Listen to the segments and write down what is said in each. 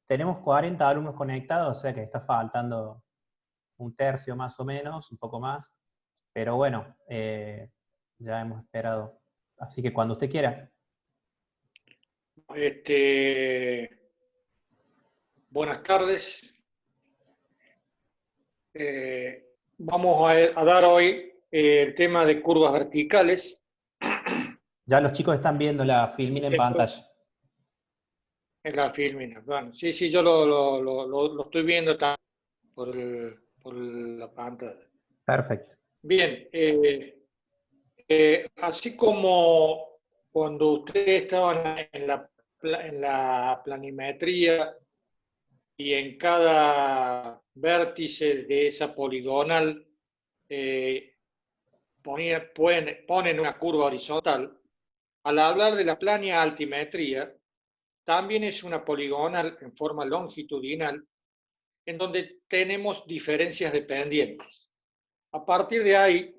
Tenemos 40 alumnos conectados, o sea que está faltando un tercio más o menos, un poco más. Pero bueno, ya hemos esperado. Así que cuando usted quiera. Buenas tardes. Vamos a dar hoy el tema de curvas verticales. Ya los chicos están viendo la filmina en Esto pantalla. es la filmina. Bueno, sí, yo lo estoy viendo también por la pantalla. Perfecto. Bien, así como cuando ustedes estaban en la planimetría y en cada vértice de esa poligonal ponen una curva horizontal, al hablar de la plania altimetría, también es una poligonal en forma longitudinal, en donde tenemos diferencias de pendientes. A partir de ahí,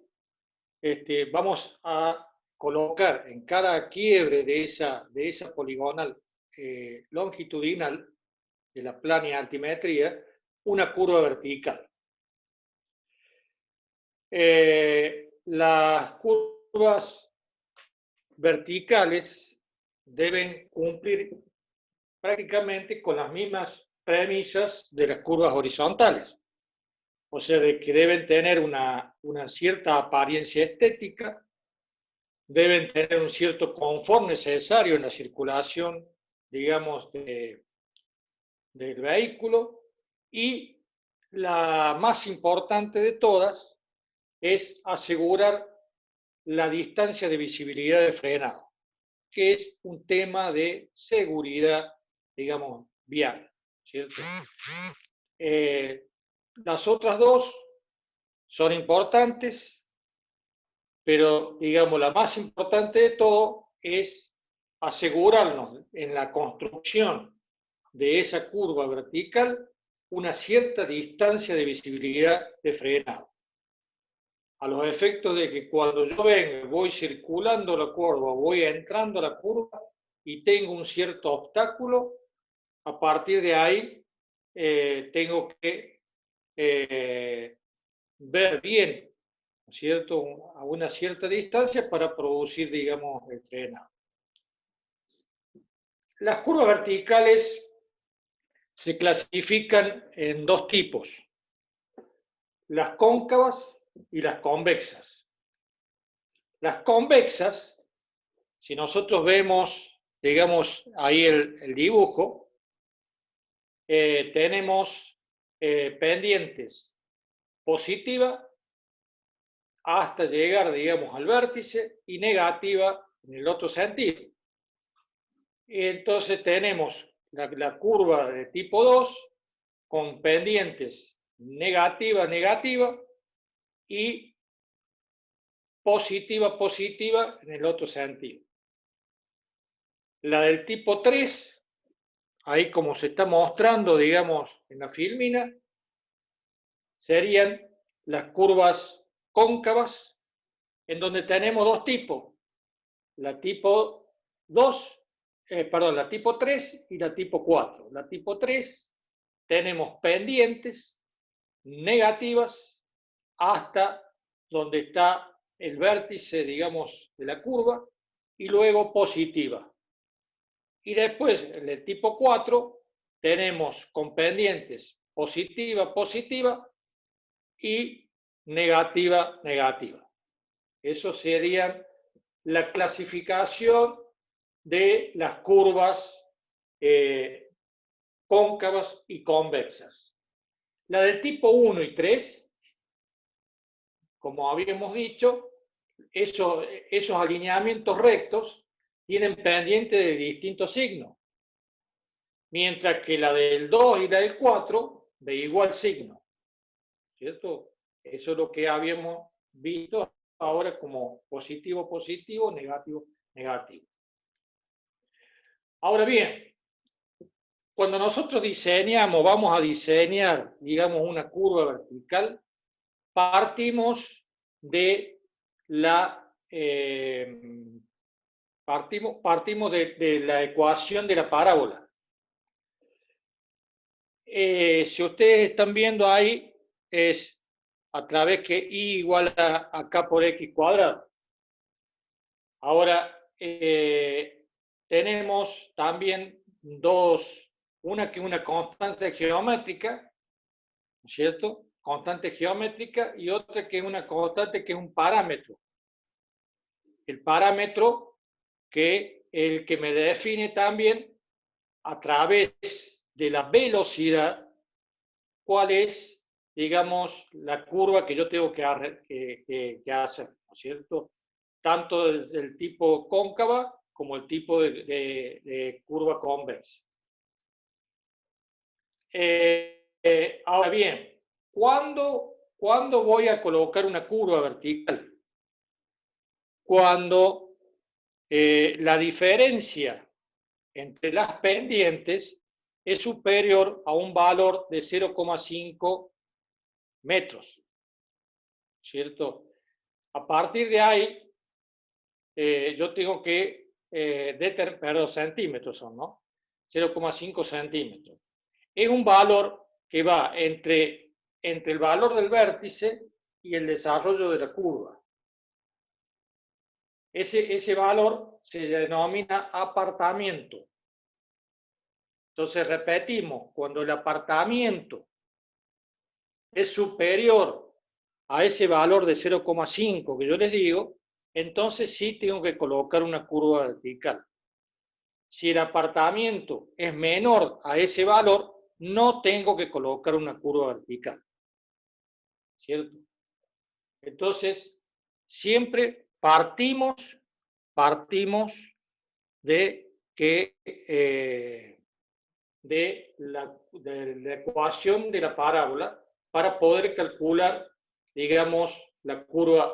vamos a colocar en cada quiebre de esa poligonal longitudinal de la plania altimetría una curva vertical. Las curvas verticales deben cumplir prácticamente con las mismas premisas de las curvas horizontales. O sea, de que deben tener una cierta apariencia estética, deben tener un cierto confort necesario en la circulación, digamos, del vehículo, y la más importante de todas es asegurar la distancia de visibilidad de frenado, que es un tema de seguridad, digamos, vial, ¿cierto? Las otras dos son importantes, pero, digamos, la más importante de todo es asegurarnos en la construcción de esa curva vertical una cierta distancia de visibilidad de frenado. A los efectos de que cuando yo vengo, voy circulando la curva, voy entrando a la curva y tengo un cierto obstáculo, a partir de ahí tengo que ver bien, ¿cierto?, a una cierta distancia para producir, digamos, el frenado. Las curvas verticales se clasifican en dos tipos: las cóncavas y las convexas. Las convexas, si nosotros vemos, digamos, ahí el dibujo, tenemos pendientes positiva hasta llegar, digamos, al vértice, y negativa en el otro sentido. Y entonces tenemos la curva de tipo 2 con pendientes negativa, negativa, y positiva, positiva en el otro sentido. La del tipo 3, ahí como se está mostrando, digamos, en la filmina, serían las curvas cóncavas, en donde tenemos dos tipos: la tipo 2, la tipo 3 y la tipo 4. La tipo 3 tenemos pendientes negativas hasta donde está el vértice, digamos, de la curva, y luego positiva. Y después, en el tipo 4, tenemos con pendientes positiva, positiva y negativa, negativa. Eso sería la clasificación de las curvas cóncavas y convexas. La del tipo 1 y 3, como habíamos dicho, esos alineamientos rectos tienen pendientes de distintos signos, mientras que la del 2 y la del 4 de igual signo, ¿cierto? Eso es lo que habíamos visto ahora como positivo, positivo, negativo, negativo. Ahora bien, cuando nosotros vamos a diseñar, digamos, una curva vertical, partimos de la partimos de la ecuación de la parábola. Si ustedes están viendo ahí, es a través que y igual a k por x cuadrado. Ahora, tenemos también dos, una que es una constante geométrica, ¿no es cierto? Constante geométrica, y otra que es una constante que es un parámetro. El parámetro que el que me define también a través de la velocidad cuál es, digamos, la curva que yo tengo que hacer, ¿no es cierto? Tanto del tipo cóncava como el tipo de curva convexa. Ahora bien, ¿cuándo voy a colocar una curva vertical? Cuando la diferencia entre las pendientes es superior a un valor de 0,5 metros, ¿cierto? A partir de ahí, yo tengo que, perdón, centímetros son, ¿no? 0,5 centímetros. Es un valor que va entre el valor del vértice y el desarrollo de la curva. Ese valor se denomina apartamiento. Entonces repetimos, cuando el apartamiento es superior a ese valor de 0,5 que yo les digo, entonces sí tengo que colocar una curva vertical. Si el apartamiento es menor a ese valor, no tengo que colocar una curva vertical. ¿Cierto? Entonces, siempre partimos de que de la ecuación de la parábola para poder calcular, digamos, la curva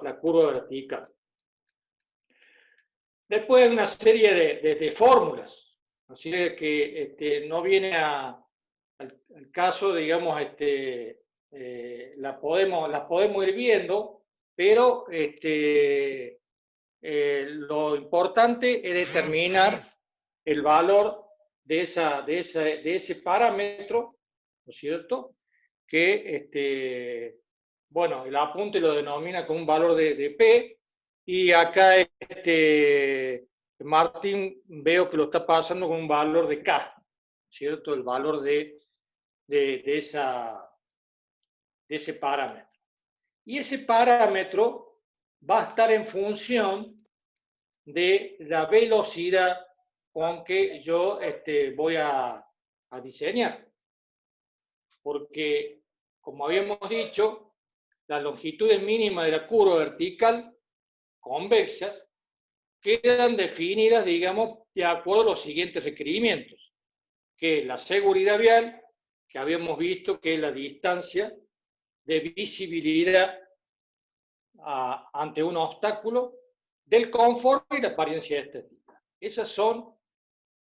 vertical. Después una serie de fórmulas, así que no viene al caso, digamos, las podemos ir viendo, pero lo importante es determinar el valor de ese parámetro, ¿no es cierto? Que, bueno, el apunte lo denomina como un valor de P, y acá Martín veo que lo está pasando con un valor de K, ¿cierto? El valor de ese parámetro. Y ese parámetro va a estar en función de la velocidad con que yo voy a diseñar. Porque, como habíamos dicho, las longitudes mínimas de la curva vertical convexas quedan definidas, digamos, de acuerdo a los siguientes requerimientos, que es la seguridad vial, que habíamos visto que es la distancia de visibilidad ante un obstáculo, del confort y la apariencia estética. Esas son,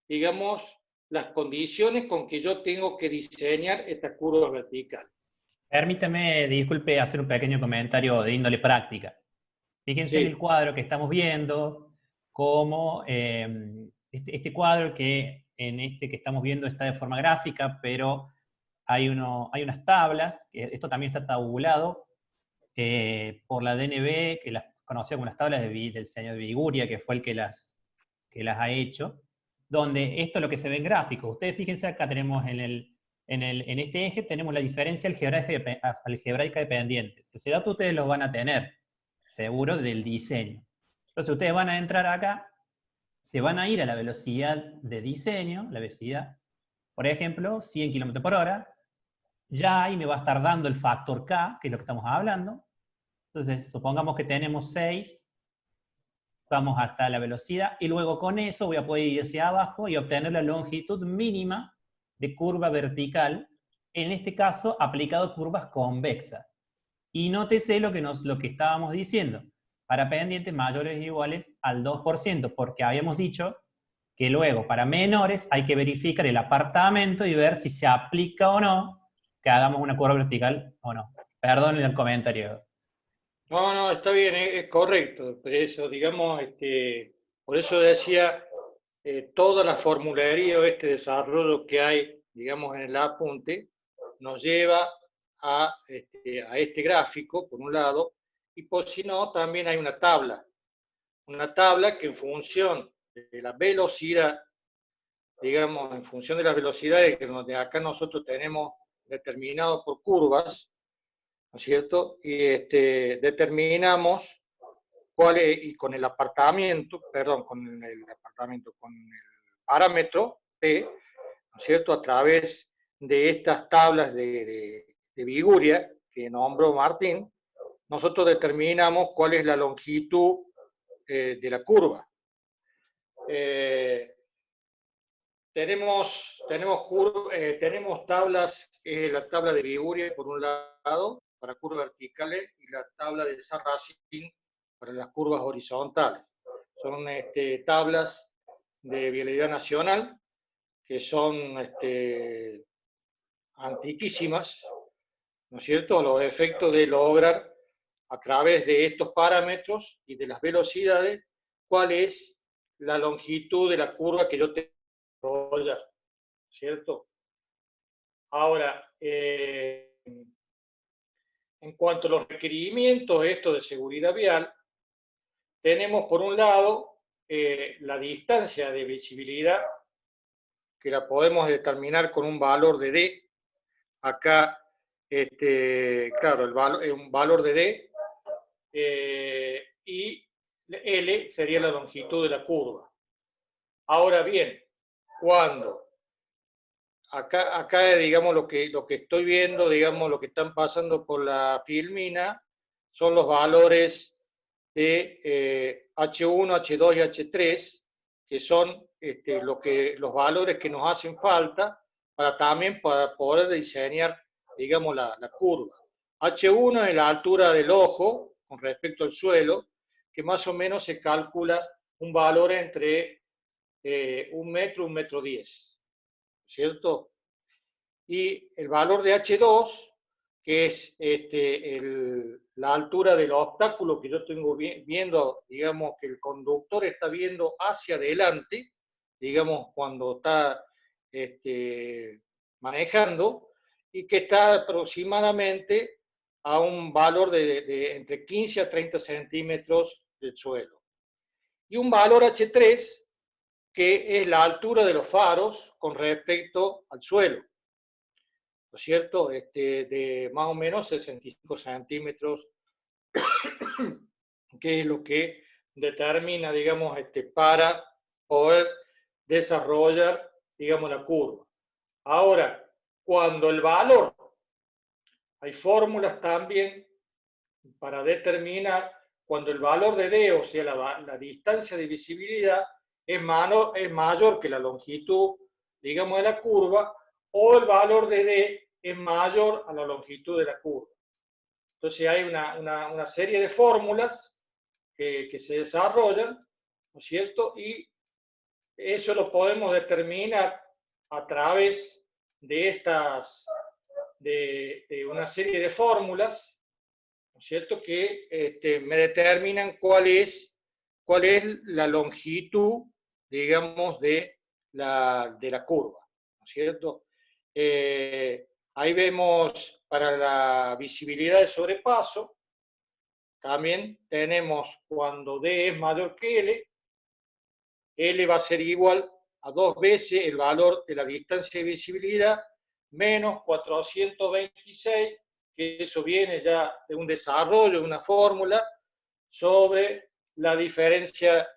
digamos, las condiciones con que yo tengo que diseñar estas curvas verticales. Permítame, disculpe, hacer un pequeño comentario de índole práctica. Fíjense en el Sí. cuadro que estamos viendo, cómo este cuadro que en este que estamos viendo está de forma gráfica, pero hay unas tablas, que esto también está tabulado por la DNB, que las conocía como las tablas del señor Viguria, que fue el que las ha hecho, donde esto es lo que se ve en gráfico. Ustedes fíjense, acá tenemos en este eje tenemos la diferencia algebraica de pendientes. Ese dato ustedes los van a tener, seguro, del diseño. Entonces ustedes van a entrar acá, se van a ir a la velocidad de diseño, la velocidad, por ejemplo, 100 km por hora, ya ahí me va a estar dando el factor K, que es lo que estamos hablando. Entonces, supongamos que tenemos 6, vamos hasta la velocidad, y luego con eso voy a poder ir hacia abajo y obtener la longitud mínima de curva vertical, en este caso aplicado a curvas convexas. Y nótese lo que estábamos diciendo, para pendientes mayores o iguales al 2%, porque habíamos dicho que luego para menores hay que verificar el apartamento y ver si se aplica o no que hagamos una curva vertical o no. Perdón el comentario. No, está bien, es correcto. Por eso, digamos, por eso decía, toda la formularía o este desarrollo que hay, digamos, en el apunte, nos lleva a este gráfico, por un lado, y por si no, también hay una tabla que en función de la velocidad, digamos, en función de las velocidades que acá nosotros tenemos determinado por curvas, ¿no es cierto? Y determinamos cuál es, y con el con el parámetro P, ¿no es cierto? A través de estas tablas de Viguria que nombró Martín, nosotros determinamos cuál es la longitud de la curva. Tenemos tablas, la tabla de Viguria por un lado, para curvas verticales, y la tabla de Sarracín para las curvas horizontales. Son tablas de vialidad nacional, que son antiquísimas, ¿no es cierto? Los efectos de lograr a través de estos parámetros y de las velocidades cuál es la longitud de la curva que yo tengo que desarrollar, ¿cierto? Ahora, en cuanto a los requerimientos de seguridad vial, tenemos por un lado la distancia de visibilidad, que la podemos determinar con un valor de D. Acá, claro, un valor de D, y L sería la longitud de la curva. Ahora bien, cuando acá digamos, lo que estoy viendo, digamos, lo que están pasando por la filmina, son los valores de H1, H2 y H3, que son los valores que nos hacen falta para poder diseñar, digamos, la curva. H1 es la altura del ojo con respecto al suelo, que más o menos se calcula un valor entre 1 metro, 1,10 m, ¿cierto? Y el valor de H2, que es la altura del obstáculo que yo tengo viendo, digamos, que el conductor está viendo hacia adelante, digamos, cuando está manejando, y que está aproximadamente a un valor de entre 15 a 30 centímetros del suelo. Y un valor H3, que es la altura de los faros con respecto al suelo, ¿no es cierto? De más o menos 65 centímetros, que es lo que determina, digamos, para poder desarrollar, digamos, la curva. Ahora, cuando el valor, hay fórmulas también para determinar cuando el valor de D, o sea, la distancia de visibilidad, es mayor que la longitud, digamos, de la curva, o el valor de D es mayor a la longitud de la curva. Entonces hay una serie de fórmulas que se desarrollan, ¿no es cierto? Y eso lo podemos determinar a través de de una serie de fórmulas, ¿no es cierto?, que me determinan cuál es la longitud, digamos, de la curva, ¿no es cierto? Ahí vemos para la visibilidad de sobrepaso, también tenemos cuando D es mayor que L va a ser igual a 2 veces el valor de la distancia de visibilidad menos 426, que eso viene ya de un desarrollo, de una fórmula, sobre la diferencia,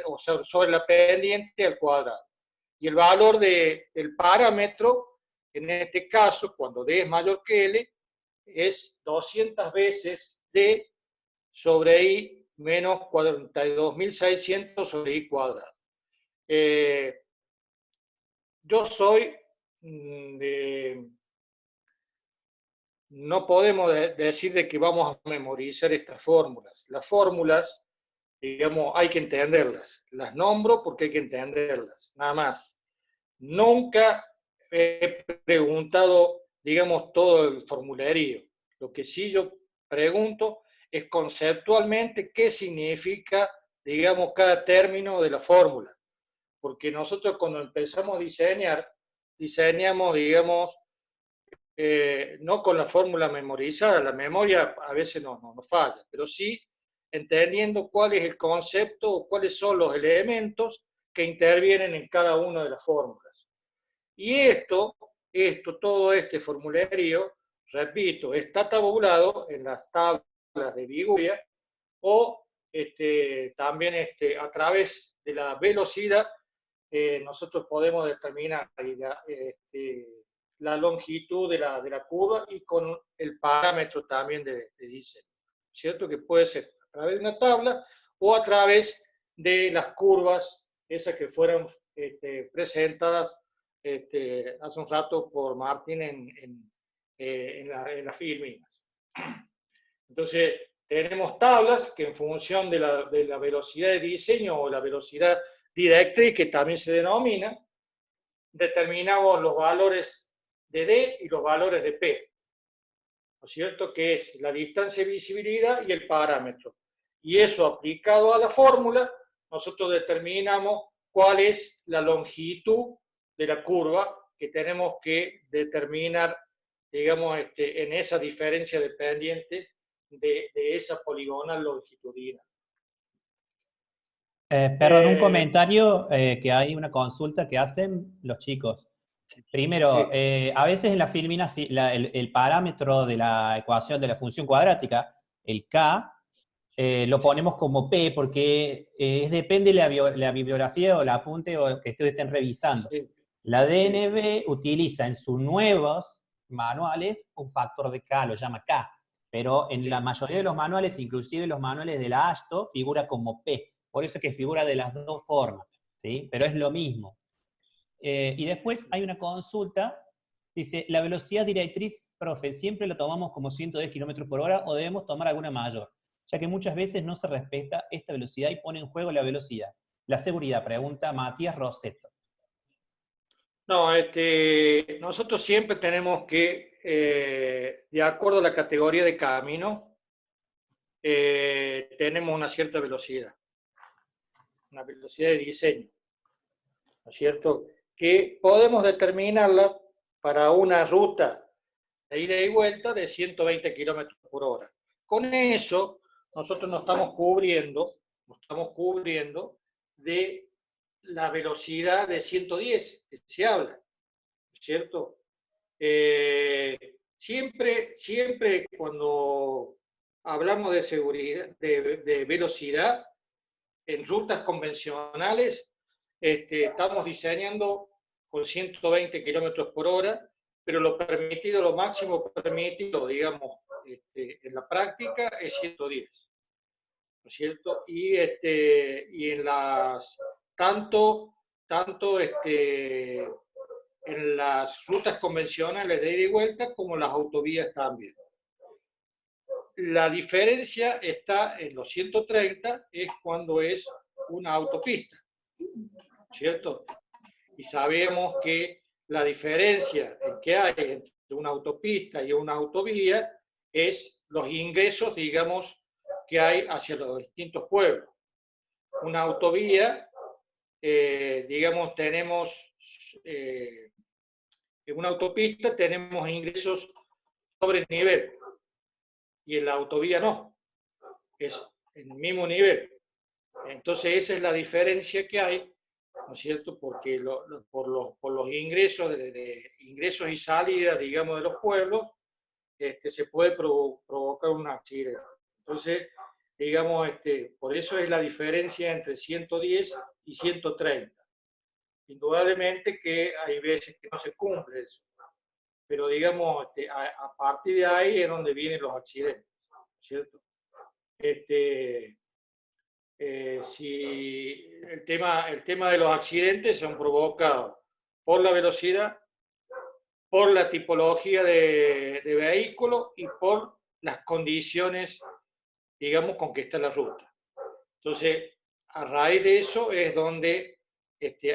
o sea, sobre la pendiente al cuadrado. Y el valor del parámetro, en este caso, cuando D es mayor que L, es 200 veces D sobre I menos 42.600 sobre I cuadrado. Yo soy no podemos decir de que vamos a memorizar estas fórmulas. Las fórmulas, digamos, hay que entenderlas. Las nombro porque hay que entenderlas, nada más. Nunca he preguntado, digamos, todo el formulario. Lo que sí yo pregunto es conceptualmente qué significa, digamos, cada término de la fórmula. Porque nosotros cuando empezamos a diseñamos, digamos, no con la fórmula memorizada, la memoria a veces no falla, pero sí entendiendo cuál es el concepto o cuáles son los elementos que intervienen en cada una de las fórmulas. Y todo este formulario, repito, está tabulado en las tablas de Viguria o también a través de la velocidad nosotros podemos determinar la longitud de la curva y con el parámetro también de diseño, ¿cierto? Que puede ser a través de una tabla o a través de las curvas, esas que fueron presentadas hace un rato por Martín en las filminas. Entonces, tenemos tablas que en función de la velocidad de diseño o la velocidad directriz, que también se denomina, determinamos los valores de D y los valores de P, ¿no es cierto? Que es la distancia de visibilidad y el parámetro. Y eso aplicado a la fórmula, nosotros determinamos cuál es la longitud de la curva que tenemos que determinar, digamos, en esa diferencia dependiente de esa poligonal longitudinal. Perdón, un comentario, que hay una consulta que hacen los chicos. Primero, Sí. a veces en la filmina el parámetro de la ecuación de la función cuadrática, el K, lo ponemos como P porque depende de la bibliografía o el apunte o que ustedes estén revisando. Sí, La sí. DNB utiliza en sus nuevos manuales un factor de K, lo llama K, pero en la Sí. mayoría de los manuales, inclusive los manuales de la ASTO, figura como P. Por eso es que figura de las dos formas, ¿sí? Pero es lo mismo. Y después hay una consulta, dice, ¿la velocidad directriz, profe, siempre la tomamos como 110 km/h o debemos tomar alguna mayor? Ya que muchas veces no se respeta esta velocidad y pone en juego la velocidad. La seguridad, pregunta Matías Rosetto. No, nosotros siempre tenemos que, de acuerdo a la categoría de camino, tenemos una cierta velocidad, una velocidad de diseño, ¿no es cierto? Que podemos determinarla para una ruta de ida y vuelta de 120 km/h. Con eso, nosotros nos estamos cubriendo de la velocidad de 110 que se habla, ¿cierto? Siempre cuando hablamos de seguridad, de velocidad, en rutas convencionales, estamos diseñando con 120 km/h, pero lo máximo permitido, digamos, en la práctica es 110, ¿no es cierto? Y en tanto en las rutas convencionales de ida y vuelta como en las autovías también. La diferencia está en los 130, es cuando es una autopista, ¿cierto? Y sabemos que la diferencia que hay entre una autopista y una autovía es los ingresos, digamos, que hay hacia los distintos pueblos. Una autovía, digamos, tenemos, en una autopista tenemos ingresos sobre el nivel y en la autovía no, es en el mismo nivel. Entonces esa es la diferencia que hay, ¿no es cierto? Porque por los ingresos, ingresos y salidas, digamos, de los pueblos, se puede provocar un accidente. Entonces, digamos, por eso es la diferencia entre 110 y 130. Indudablemente que hay veces que no se cumple eso, pero digamos, a partir de ahí es donde vienen los accidentes, ¿cierto? Si el tema de los accidentes son provocados por la velocidad, por la tipología de vehículo y por las condiciones, digamos, con que está la ruta. Entonces, a raíz de eso es donde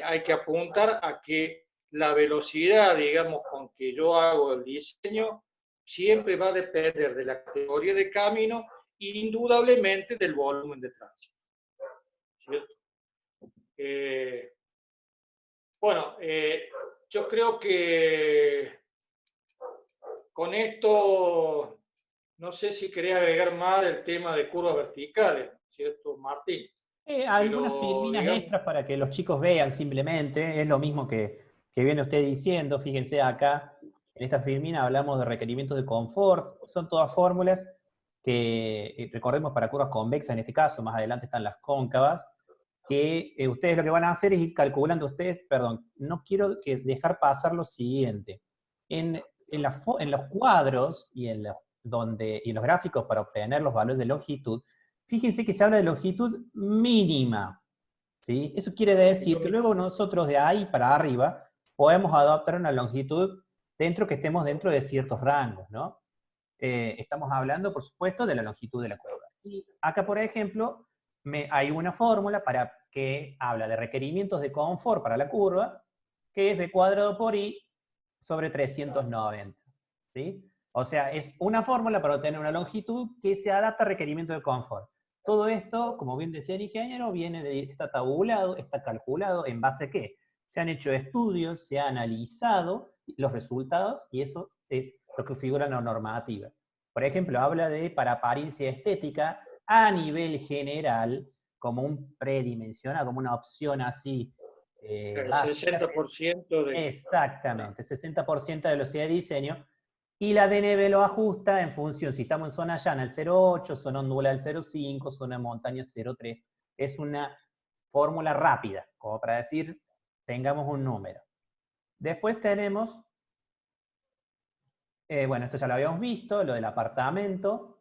hay que apuntar a que la velocidad, digamos, con que yo hago el diseño, siempre va a depender de la categoría de camino e indudablemente del volumen de tránsito, ¿cierto? Bueno, yo creo que con esto, no sé si querés agregar más el tema de curvas verticales, ¿cierto, Martín? Algunas Pero, filminas digamos, extras para que los chicos vean simplemente, es lo mismo que viene usted diciendo, fíjense acá, en esta filmina hablamos de requerimientos de confort, son todas fórmulas que, recordemos para curvas convexas en este caso, más adelante están las cóncavas, que ustedes lo que van a hacer es ir calculando ustedes, perdón, no quiero dejar pasar lo siguiente, en los cuadros y y en los gráficos para obtener los valores de longitud, fíjense que se habla de longitud mínima, ¿sí? Eso quiere decir que luego nosotros de ahí para arriba podemos adoptar una longitud que estemos dentro de ciertos rangos, ¿no? Estamos hablando, por supuesto, de la longitud de la curva. Y acá, por ejemplo, hay una fórmula que habla de requerimientos de confort para la curva, que es b cuadrado por i sobre 390, ¿sí? O sea, es una fórmula para obtener una longitud que se adapta a requerimientos de confort. Todo esto, como bien decía el ingeniero, está tabulado, está calculado, ¿en base a qué? Se han hecho estudios, se han analizado los resultados y eso es lo que figura en la normativa. Por ejemplo, habla de, para apariencia estética, a nivel general, como un predimensionado, como una opción así el básica. 60% de... Exactamente, 60% de velocidad de diseño. Y la DNB lo ajusta en función, si estamos en zona llana el 0,8, zona ondulada el 0,5, zona montaña 0,3. Es una fórmula rápida, como para decir, tengamos un número. Después tenemos, bueno, esto ya lo habíamos visto, lo del apartamento.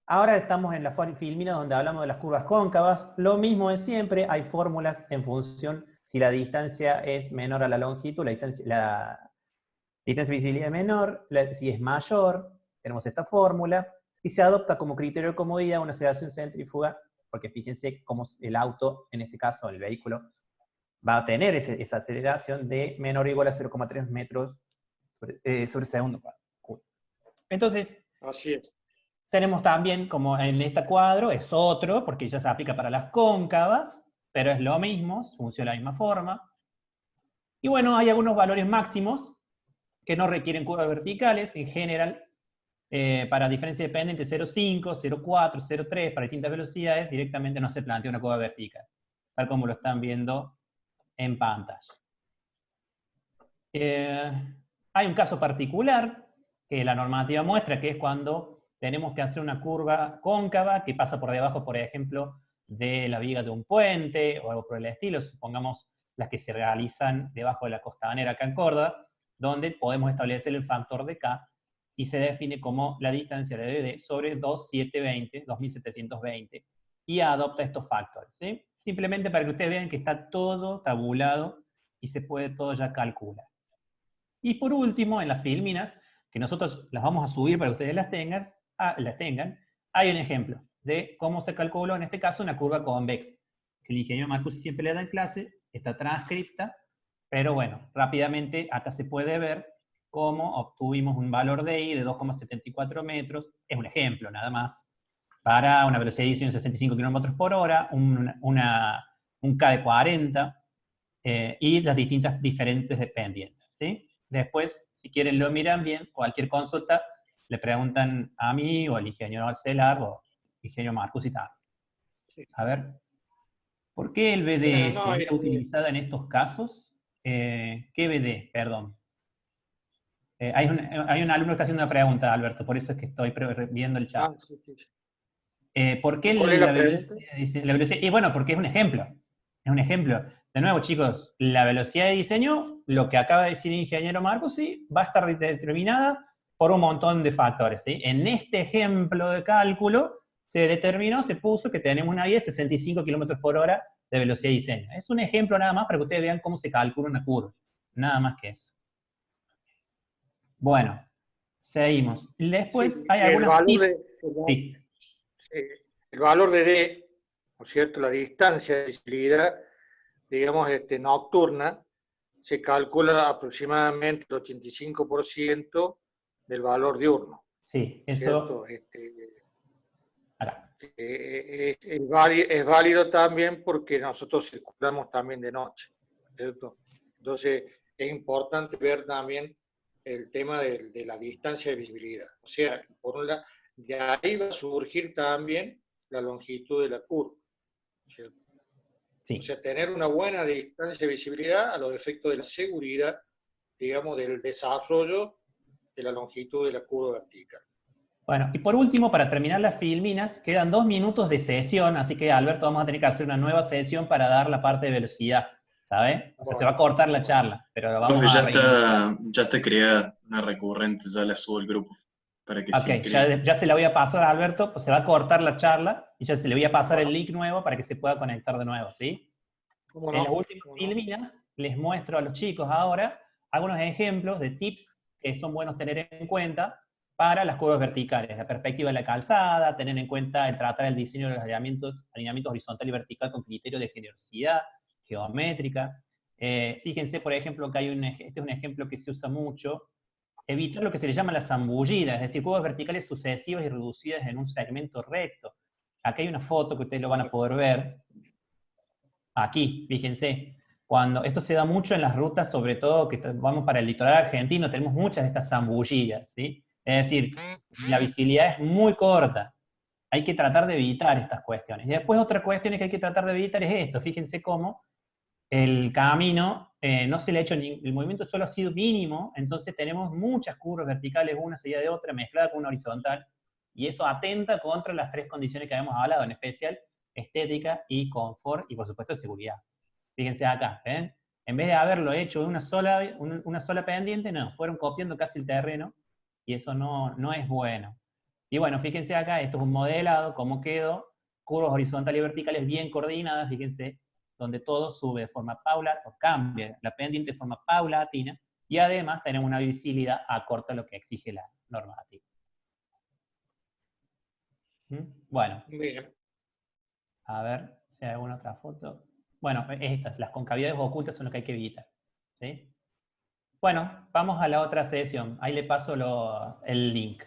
Ahora estamos en la filmina donde hablamos de las curvas cóncavas. Lo mismo de siempre, hay fórmulas en función si la distancia es menor a la longitud, la distancia de visibilidad es menor, si es mayor, tenemos esta fórmula, y se adopta como criterio de comodidad una aceleración centrífuga, porque fíjense cómo el auto, en este caso el vehículo, va a tener esa aceleración de menor o igual a 0,3 metros sobre segundo cubo. Entonces, Así es. tenemos también, como en este cuadro, es otro, porque ya se aplica para las cóncavas, pero es lo mismo, funciona de la misma forma. Y bueno, hay algunos valores máximos que no requieren curvas verticales, en general, para diferencia dependiente 0,5, 0,4, 0,3, para distintas velocidades, directamente no se plantea una curva vertical, tal como lo están viendo en pantalla. Hay un caso particular que la normativa muestra, que es cuando tenemos que hacer una curva cóncava que pasa por debajo, por ejemplo, de la viga de un puente o algo por el estilo, supongamos las que se realizan debajo de la costanera acá en Córdoba, donde podemos establecer el factor de K y se define como la distancia de BD sobre 2720, y adopta estos factores, ¿sí? Simplemente para que ustedes vean que está todo tabulado y se puede todo ya calcular. Y por último, en las filminas, que nosotros las vamos a subir para que ustedes las tengan, hay un ejemplo de cómo se calculó, en este caso, una curva convexa. El ingeniero Marcusi siempre le da en clase, está transcripta, pero bueno, rápidamente acá se puede ver cómo obtuvimos un valor de I de 2,74 metros, es un ejemplo nada más, para una velocidad de edición de 65 km por hora, un K de 40, y las distintas diferentes dependientes, ¿sí? Después, si quieren lo miran bien, cualquier consulta, le preguntan a mí o al ingeniero Axelar o al ingeniero Marcus y tal. Sí. A ver, ¿por qué el Bueno, BD no, sería utilizada en estos casos? ¿Qué BD? Perdón. Hay un alumno que está haciendo una pregunta, Alberto, por eso es que estoy viendo el chat. sí, sí. ¿Por qué ¿Y cuál es la la pregunta? velocidad, la velocidad? Y bueno, porque es un ejemplo. Es un ejemplo. De nuevo, chicos, la velocidad de diseño, lo que acaba de decir el ingeniero Marcos, sí, va a estar determinada por un montón de factores, ¿sí? En este ejemplo de cálculo, se puso que tenemos una vía de 65 km por hora de velocidad de diseño. Es un ejemplo nada más para que ustedes vean cómo se calcula una curva. Nada más que eso. Bueno, seguimos. Sí, Después hay y el algunos valor tips. de, Sí. el valor de D, ¿no es cierto? La distancia de visibilidad, digamos, nocturna, se calcula aproximadamente el 85% del valor diurno, Sí, ¿cierto? eso. Acá. Es válido también porque nosotros circulamos también de noche, ¿cierto? Entonces, es importante ver también el tema de la distancia de visibilidad. O sea, por un lado, de ahí va a surgir también la longitud de la curva, ¿cierto? Sí. O sea, tener una buena distancia de visibilidad a los efectos de la seguridad, digamos, del desarrollo de la longitud de la curva vertical. Bueno, y por último, para terminar las filminas, quedan 2 minutos de sesión, así que Alberto, vamos a tener que hacer una nueva sesión para dar la parte de velocidad, ¿sabe? O sea, se va a Bueno, cortar la bueno. charla, pero vamos Profe, a reiniciar. ya está creada una recurrente, ya la subo al grupo para que se Ok, inscriba. ya se la voy a pasar a Alberto, pues se va a cortar la charla y ya se le voy a pasar el Bueno, link nuevo para que se pueda conectar de nuevo, ¿sí? ¿cómo En las no? últimas ¿Cómo no? filminas les muestro a los chicos ahora algunos ejemplos de tips que son buenos tener en cuenta para las curvas verticales, la perspectiva de la calzada, tener en cuenta el tratar el diseño de los alineamientos horizontal y vertical con criterio de generosidad geométrica. Fíjense, por ejemplo, que este es un ejemplo que se usa mucho, evitar lo que se le llama la zambullida, es decir, curvas verticales sucesivas y reducidas en un segmento recto. Aquí hay una foto que ustedes lo van a poder ver. Aquí, fíjense, cuando esto se da mucho en las rutas, sobre todo que vamos para el litoral argentino, tenemos muchas de estas zambullidas, ¿sí? Es decir, la visibilidad es muy corta. Hay que tratar de evitar estas cuestiones. Y después otra cuestión que hay que tratar de evitar es esto. Fíjense cómo el camino no se le ha hecho, el movimiento solo ha sido mínimo, entonces tenemos muchas curvas verticales, una seguida de otra, mezclada con una horizontal, y eso atenta contra las 3 condiciones que habíamos hablado, en especial estética y confort, y por supuesto seguridad. Fíjense acá, ¿ven? En vez de haberlo hecho de una sola pendiente, no, fueron copiando casi el terreno, y eso no es bueno. Y bueno, fíjense acá, esto es un modelado, cómo quedó, curvas horizontales y verticales bien coordinadas, fíjense, donde todo sube de forma paulatina, o cambia la pendiente de forma paulatina, y además tenemos una visibilidad acorde a lo que exige la normativa. Bueno, Bien. a ver si hay alguna otra foto. Bueno, estas, las concavidades ocultas son lo que hay que evitar. ¿Sí? Bueno, vamos a la otra sesión. Ahí le paso el link.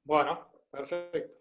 Bueno, perfecto.